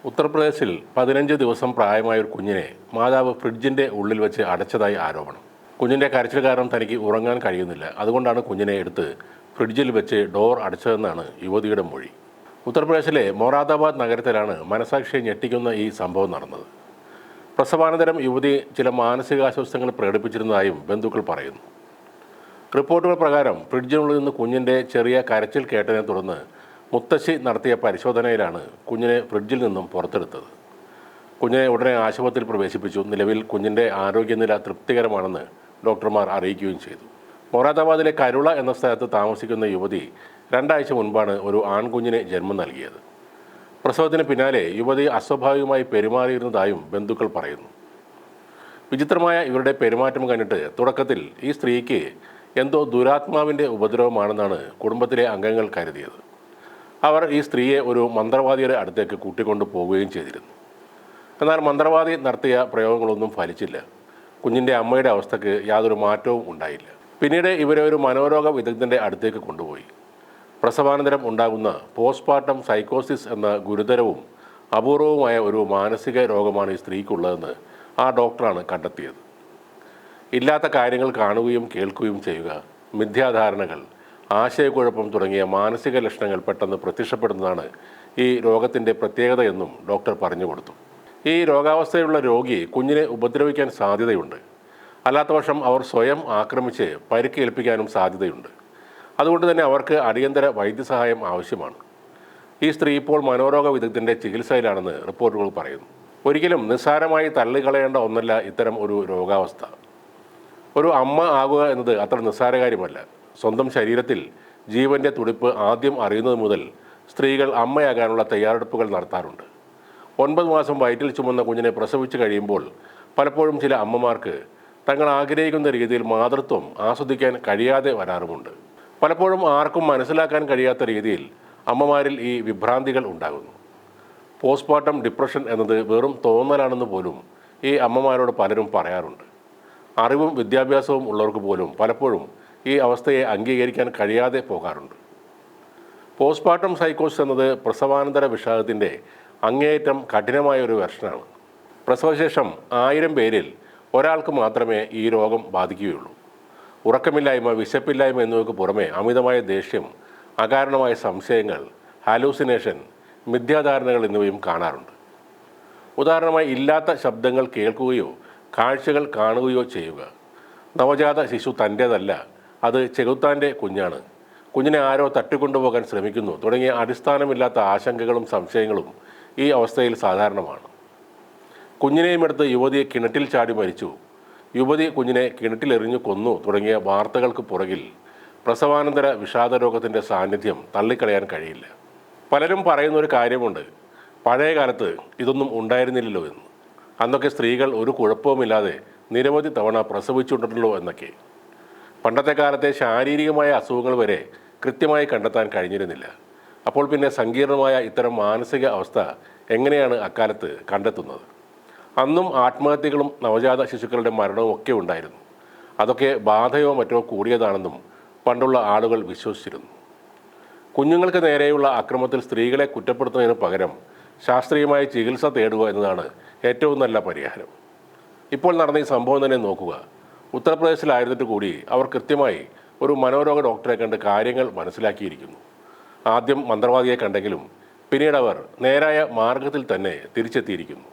ഉത്തർപ്രദേശിൽ 15 ദിവസം പ്രായമായ ഒരു കുഞ്ഞിനെ മാതാവ് ഫ്രിഡ്ജിൻ്റെ ഉള്ളിൽ വെച്ച് അടച്ചതായി ആരോപണം. കുഞ്ഞിൻ്റെ കരച്ചിൽ കാരണം തനിക്ക് ഉറങ്ങാൻ കഴിയുന്നില്ല, അതുകൊണ്ടാണ് കുഞ്ഞിനെ എടുത്ത് ഫ്രിഡ്ജിൽ വെച്ച് ഡോർ അടച്ചതെന്നാണ് യുവതിയുടെ മൊഴി. ഉത്തർപ്രദേശിലെ മൊറാദാബാദ് നഗരത്തിലാണ് മനസാക്ഷിയെ ഞെട്ടിക്കുന്ന ഈ സംഭവം നടന്നത്. പ്രസവാനന്തരം യുവതി ചില മാനസികാസ്വസ്ഥങ്ങൾ പ്രകടിപ്പിച്ചിരുന്നതായും ബന്ധുക്കൾ പറയുന്നു. റിപ്പോർട്ടുകൾ പ്രകാരം ഫ്രിഡ്ജിനുള്ളിൽ നിന്ന് കുഞ്ഞിൻ്റെ ചെറിയ കരച്ചിൽ കേട്ടതിനെ തുടർന്ന് മുത്തശ്ശി നടത്തിയ പരിശോധനയിലാണ് കുഞ്ഞിനെ ഫ്രിഡ്ജിൽ നിന്നും പുറത്തെടുത്തത്. കുഞ്ഞിനെ ഉടനെ ആശുപത്രിയിൽ പ്രവേശിപ്പിച്ചു. നിലവിൽ കുഞ്ഞിൻ്റെ ആരോഗ്യനില തൃപ്തികരമാണെന്ന് ഡോക്ടർമാർ അറിയിക്കുകയും ചെയ്തു. മൊറാദാബാദിലെ കരുള എന്ന സ്ഥലത്ത് താമസിക്കുന്ന യുവതി 2 ആഴ്ച മുൻപാണ് ഒരു ആൺകുഞ്ഞിനെ ജന്മം നൽകിയത്. പ്രസവത്തിന് പിന്നാലെ യുവതി അസ്വാഭാവികമായി പെരുമാറിയിരുന്നതായും ബന്ധുക്കൾ പറയുന്നു. വിചിത്രമായ ഇവരുടെ പെരുമാറ്റം കണ്ടിട്ട് തുടക്കത്തിൽ ഈ സ്ത്രീക്ക് എന്തോ ദുരാത്മാവിൻ്റെ ഉപദ്രവമാണെന്നാണ് കുടുംബത്തിലെ അംഗങ്ങൾ കരുതിയത്. അവർ ഈ സ്ത്രീയെ ഒരു മന്ത്രവാദിയുടെ അടുത്തേക്ക് കൂട്ടിക്കൊണ്ടു പോവുകയും ചെയ്തിരുന്നു. എന്നാൽ മന്ത്രവാദി നടത്തിയ പ്രയോഗങ്ങളൊന്നും ഫലിച്ചില്ല. കുഞ്ഞിൻ്റെ അമ്മയുടെ അവസ്ഥയ്ക്ക് യാതൊരു മാറ്റവും ഉണ്ടായില്ല. പിന്നീട് ഇവരെ ഒരു മനോരോഗ വിദഗ്ധൻ്റെ അടുത്തേക്ക് കൊണ്ടുപോയി. പ്രസവാനന്തരം ഉണ്ടാകുന്ന പോസ്റ്റ്മോർട്ടം സൈക്കോസിസ് എന്ന ഗുരുതരവും അപൂർവവുമായ ഒരു മാനസിക രോഗമാണ് ഈ സ്ത്രീക്കുള്ളതെന്ന് ആ ഡോക്ടറാണ് കണ്ടെത്തിയത്. ഇല്ലാത്ത കാര്യങ്ങൾ കാണുകയും കേൾക്കുകയും ചെയ്യുക, മിഥ്യാധാരണകൾ, ആശയക്കുഴപ്പം തുടങ്ങിയ മാനസിക ലക്ഷണങ്ങൾ പെട്ടെന്ന് പ്രത്യക്ഷപ്പെടുന്നതാണ് ഈ രോഗത്തിൻ്റെ പ്രത്യേകതയെന്നും ഡോക്ടർ പറഞ്ഞു കൊടുത്തു. ഈ രോഗാവസ്ഥയിലുള്ള രോഗി കുഞ്ഞിനെ ഉപദ്രവിക്കാൻ സാധ്യതയുണ്ട്. അല്ലാത്തപക്ഷം അവർ സ്വയം ആക്രമിച്ച് പരിക്കേൽപ്പിക്കാനും സാധ്യതയുണ്ട്. അതുകൊണ്ട് തന്നെ അവർക്ക് അടിയന്തര വൈദ്യസഹായം ആവശ്യമാണ്. ഈ സ്ത്രീ ഇപ്പോൾ മനോരോഗ വിദഗ്ധൻ്റെ ചികിത്സയിലാണെന്ന് റിപ്പോർട്ടുകൾ പറയുന്നു. ഒരിക്കലും നിസ്സാരമായി തള്ളിക്കളയേണ്ട ഒന്നല്ല ഇത്തരം ഒരു രോഗാവസ്ഥ. ഒരു അമ്മ ആകുക എന്നത് അത്ര നിസ്സാര കാര്യമല്ല. സ്വന്തം ശരീരത്തിൽ ജീവൻ്റെ തുടിപ്പ് ആദ്യം അറിയുന്നത് മുതൽ സ്ത്രീകൾ അമ്മയാകാനുള്ള തയ്യാറെടുപ്പുകൾ നടത്താറുണ്ട്. 9 മാസം വയറ്റിൽ ചുമന്ന കുഞ്ഞിനെ പ്രസവിച്ചു കഴിയുമ്പോൾ പലപ്പോഴും ചില അമ്മമാർക്ക് തങ്ങൾ ആഗ്രഹിക്കുന്ന രീതിയിൽ മാതൃത്വം ആസ്വദിക്കാൻ കഴിയാതെ വരാറുമുണ്ട്. പലപ്പോഴും ആർക്കും മനസ്സിലാക്കാൻ കഴിയാത്ത രീതിയിൽ അമ്മമാരിൽ ഈ വിഭ്രാന്തികൾ ഉണ്ടാകുന്നു. പോസ്റ്റ്മോർട്ടം ഡിപ്രഷൻ എന്നത് വെറും തോന്നലാണെന്ന് പോലും ഈ അമ്മമാരോട് പലരും പറയാറുണ്ട്. അറിവും വിദ്യാഭ്യാസവും ഉള്ളവർക്ക് പോലും പലപ്പോഴും ഈ അവസ്ഥയെ അംഗീകരിക്കാൻ കഴിയാതെ പോകാറുണ്ട്. പോസ്റ്റ്മോർട്ടം സൈക്കോസിസ് എന്നത് പ്രസവാനന്തര വിഷാദത്തിൻ്റെ അങ്ങേയറ്റം കഠിനമായ ഒരു വെർഷനാണ്. പ്രസവശേഷം 1000 പേരിൽ ഒരാൾക്ക് മാത്രമേ ഈ രോഗം ബാധിക്കുകയുള്ളൂ. ഉറക്കമില്ലായ്മ, വിശപ്പില്ലായ്മ എന്നിവയ്ക്ക് പുറമെ അമിതമായ ദേഷ്യം, അകാരണമായ സംശയങ്ങൾ, ഹാലൂസിനേഷൻ, മിഥ്യാധാരണകൾ എന്നിവയും കാണാറുണ്ട്. ഉദാഹരണമായി ഇല്ലാത്ത ശബ്ദങ്ങൾ കേൾക്കുകയോ കാഴ്ചകൾ കാണുകയോ ചെയ്യുക, നവജാത ശിശു തൻ്റേതല്ല, അത് ചെകുത്താൻ്റെ കുഞ്ഞാണ്, കുഞ്ഞിനെ ആരോ തട്ടിക്കൊണ്ടുപോകാൻ ശ്രമിക്കുന്നു തുടങ്ങിയ അടിസ്ഥാനമില്ലാത്ത ആശങ്കകളും സംശയങ്ങളും ഈ അവസ്ഥയിൽ സാധാരണമാണ്. കുഞ്ഞിനെയും എടുത്ത് യുവതി കിണറ്റിൽ ചാടി മരിച്ചു, യുവതി കുഞ്ഞിനെ കിണറ്റിലെറിഞ്ഞു കൊന്നു തുടങ്ങിയ വാർത്തകൾക്ക് പുറകിൽ പ്രസവാനന്തര വിഷാദരോഗത്തിൻ്റെ സാന്നിധ്യം തള്ളിക്കളയാൻ കഴിയില്ല. പലരും പറയുന്നൊരു കാര്യമുണ്ട്, പഴയ കാലത്ത് ഇതൊന്നും ഉണ്ടായിരുന്നില്ലല്ലോ എന്ന്. അന്നൊക്കെ സ്ത്രീകൾ ഒരു കുഴപ്പവുമില്ലാതെ നിരവധി തവണ പ്രസവിച്ചിട്ടുണ്ടല്ലോ എന്നൊക്കെ. പണ്ടത്തെ കാലത്തെ ശാരീരികമായ അസുഖങ്ങൾ വരെ കൃത്യമായി കണ്ടെത്താൻ കഴിഞ്ഞിരുന്നില്ല. അപ്പോൾ പിന്നെ സങ്കീർണമായ ഇത്തരം മാനസിക അവസ്ഥ എങ്ങനെയാണ് അക്കാലത്ത് കണ്ടെത്തുന്നത്? അന്നും ആത്മഹത്യകളും നവജാത ശിശുക്കളുടെ മരണവും ഒക്കെ ഉണ്ടായിരുന്നു. അതൊക്കെ ബാധയോ മറ്റോ കൂടിയതാണെന്നും പണ്ടുള്ള ആളുകൾ വിശ്വസിച്ചിരുന്നു. കുഞ്ഞുങ്ങൾക്ക് നേരെയുള്ള അക്രമത്തിൽ സ്ത്രീകളെ കുറ്റപ്പെടുത്തുന്നതിന് പകരം ശാസ്ത്രീയമായ ചികിത്സ തേടുക എന്നതാണ് ഏറ്റവും നല്ല പരിഹാരം. ഇപ്പോൾ നടന്ന ഈ സംഭവം തന്നെ നോക്കുക. ഉത്തർപ്രദേശിലായിരുന്നിട്ട് കൂടി അവർ കൃത്യമായി ഒരു മനോരോഗ ഡോക്ടറെ കണ്ട് കാര്യങ്ങൾ മനസ്സിലാക്കിയിരിക്കുന്നു. ആദ്യം മന്ത്രവാദിയെ കണ്ടെങ്കിലും പിന്നീട് അവർ നേരായ മാർഗത്തിൽ തന്നെ തിരിച്ചെത്തിയിരിക്കുന്നു.